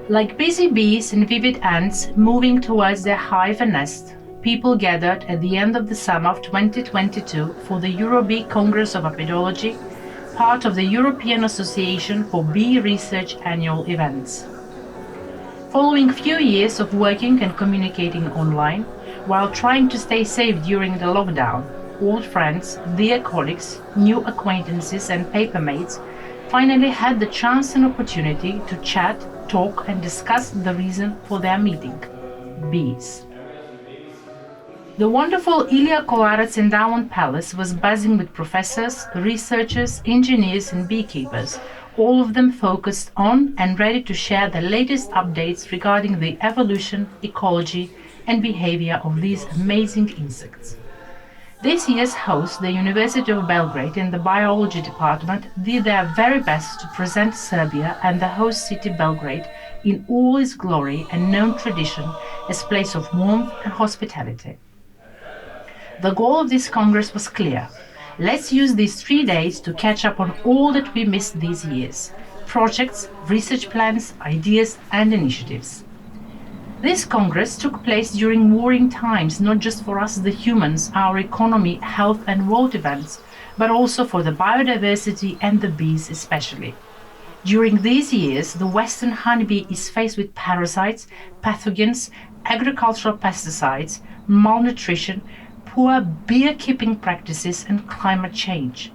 Like busy bees and vivid ants moving towards their hive and nest, people gathered at the end of the summer of 2022 for the EurBee Congress of Apidology, part of the European Association for Bee Research annual events. Following few years of working and communicating online, while trying to stay safe during the lockdown, old friends, dear colleagues, new acquaintances and papermates finally had the chance and opportunity to chat, talk and discuss the reason for their meeting: bees. The wonderful Ilija Kolarec Endowment Palace was buzzing with professors, researchers, engineers and beekeepers, all of them focused on and ready to share the latest updates regarding the evolution, ecology and behavior of these amazing insects. This year's host, the University of Belgrade and the Biology Department, did their very best to present Serbia and the host city Belgrade in all its glory and known tradition as a place of warmth and hospitality. The goal of this Congress was clear. Let's use these 3 days to catch up on all that we missed these years: projects, research plans, ideas and initiatives. This Congress took place during warring times, not just for us the humans, our economy, health and world events, but also for the biodiversity and the bees especially. During these years, the Western honeybee is faced with parasites, pathogens, agricultural pesticides, malnutrition, poor beekeeping practices and climate change.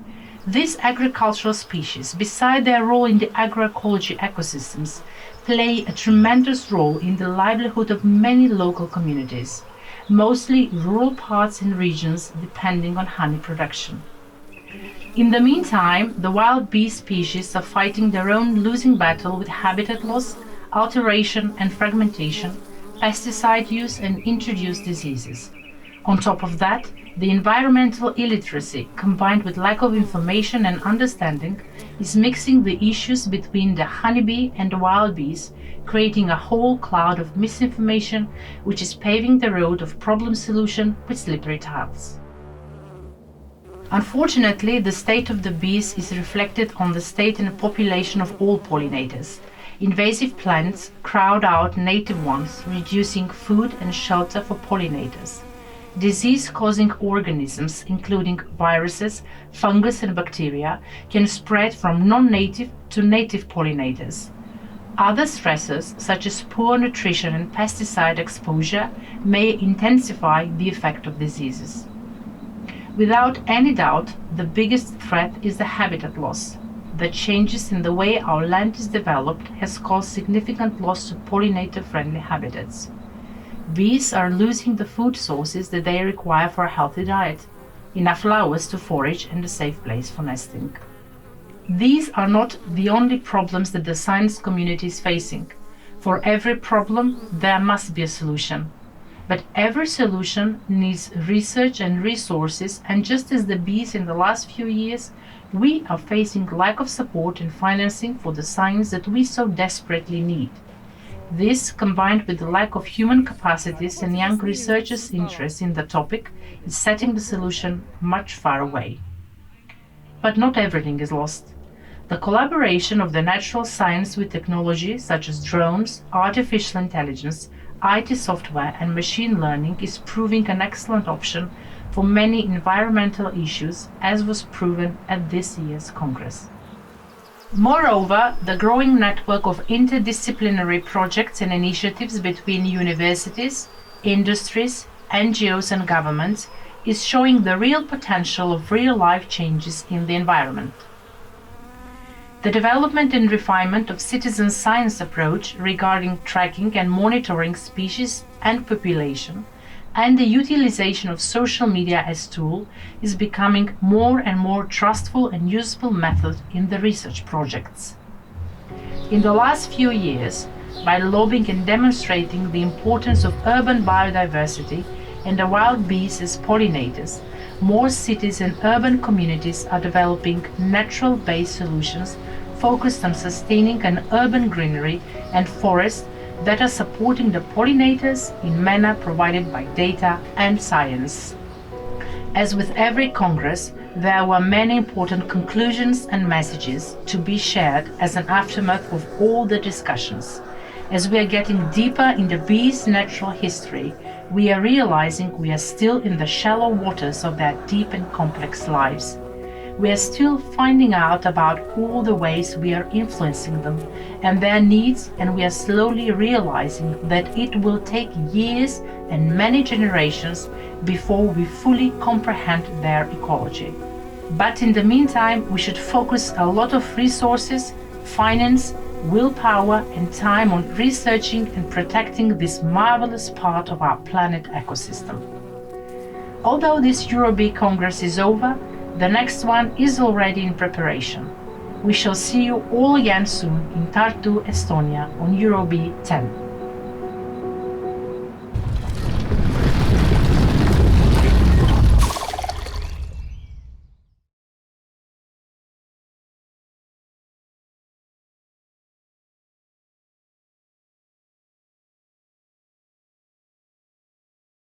These agricultural species, beside their role in the agroecology ecosystems, play a tremendous role in the livelihood of many local communities, mostly rural parts and regions depending on honey production. In the meantime, the wild bee species are fighting their own losing battle with habitat loss, alteration and fragmentation, pesticide use and introduced diseases. On top of that, the environmental illiteracy, combined with lack of information and understanding, is mixing the issues between the honeybee and the wild bees, creating a whole cloud of misinformation which is paving the road of problem solution with slippery tiles. Unfortunately, the state of the bees is reflected on the state and population of all pollinators. Invasive plants crowd out native ones, reducing food and shelter for pollinators. Disease-causing organisms, including viruses, fungus and bacteria, can spread from non-native to native pollinators. Other stressors, such as poor nutrition and pesticide exposure, may intensify the effect of diseases. Without any doubt, the biggest threat is the habitat loss. The changes in the way our land is developed has caused significant loss to pollinator-friendly habitats. Bees are losing the food sources that they require for a healthy diet, enough flowers to forage and a safe place for nesting. These are not the only problems that the science community is facing. For every problem, there must be a solution. But every solution needs research and resources, and just as the bees in the last few years, we are facing lack of support and financing for the science that we so desperately need. This, combined with the lack of human capacities and young researchers' interest in the topic, is setting the solution much far away. But not everything is lost. The collaboration of the natural science with technology such as drones, artificial intelligence, IT software and machine learning is proving an excellent option for many environmental issues, as was proven at this year's Congress. Moreover, the growing network of interdisciplinary projects and initiatives between universities, industries, NGOs and governments is showing the real potential of real-life changes in the environment. The development and refinement of citizen science approach regarding tracking and monitoring species and population, and the utilization of social media as tool is becoming more and more trustful and useful method in the research projects. In the last few years, by lobbying and demonstrating the importance of urban biodiversity and the wild bees as pollinators, more cities and urban communities are developing natural-based solutions focused on sustaining an urban greenery and forest that are supporting the pollinators in manner provided by data and science. As with every Congress, there were many important conclusions and messages to be shared as an aftermath of all the discussions. As we are getting deeper in the bees' natural history, we are realizing we are still in the shallow waters of their deep and complex lives. We are still finding out about all the ways we are influencing them and their needs, and we are slowly realizing that it will take years and many generations before we fully comprehend their ecology. But in the meantime, we should focus a lot of resources, finance, willpower and time on researching and protecting this marvelous part of our planet ecosystem. Although this EurBee Congress is over, the next one is already in preparation. We shall see you all again soon in Tartu, Estonia on EurBee 10.